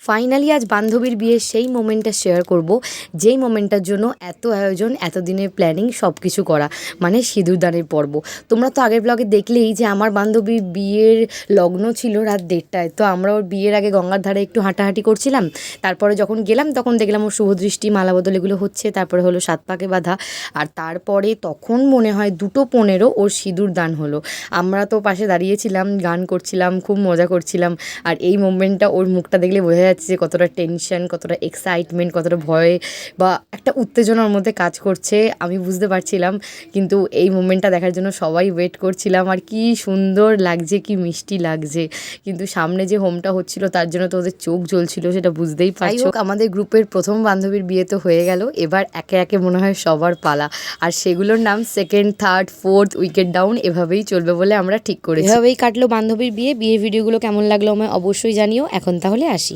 Finally আজ বান্ধবীর বিয়ের সেই মোমেন্টটা শেয়ার করব, যেই মোমেন্টটার জন্য এত আয়োজন, এতদিনের প্ল্যানিং, সব কিছু করা, মানে সিঁদুরদানের পর্ব। তোমরা তো আগের ব্লগে দেখলেই যে আমার বান্ধবীর বিয়ের লগ্ন ছিল রাত 1:30টায়। তো আমরা ওর বিয়ের আগে গঙ্গার ধারে একটু হাঁটাহাঁটি করছিলাম। তারপরে যখন গেলাম তখন দেখলাম ওর শুভদৃষ্টি, মালা বদল এগুলো হচ্ছে, তারপরে হলো 7 পাকে বাঁধা। আর তারপরে তখন মনে হয় 2:15 ওর সিঁদুর দান হলো। আমরা তো পাশে দাঁড়িয়েছিলাম, গান করছিলাম, খুব মজা করছিলাম। আর এই মোমেন্টটা ওর মুখটা দেখলে বোঝা যাচ্ছে যে কতটা টেনশন, কতটা এক্সাইটমেন্ট, কতটা ভয় বা একটা উত্তেজনার মধ্যে কাজ করছে আমি বুঝতে পারছিলাম। কিন্তু এই মোমেন্টটা দেখার জন্য সবাই ওয়েট করছিলাম। আর কি সুন্দর লাগছে, কি মিষ্টি লাগছে। কিন্তু সামনে যে হোমটা হচ্ছিল তার জন্য তো ওদের চোখ জ্বলছিল, সেটা বুঝতেই পারছো। আমাদের গ্রুপের প্রথম বান্ধবীর বিয়ে তো হয়ে গেল, এবার একে একে মনে হয় সবার পালা। আর সেগুলোর নাম 2nd, 3rd, 4th wicket down, এভাবেই চলবে বলে আমরা ঠিক করেছি। এভাবেই কাটলো বান্ধবীর বিয়ে। বিয়ের ভিডিওগুলো কেমন লাগলো আমায় অবশ্যই জানিও। এখন তাহলে আসি।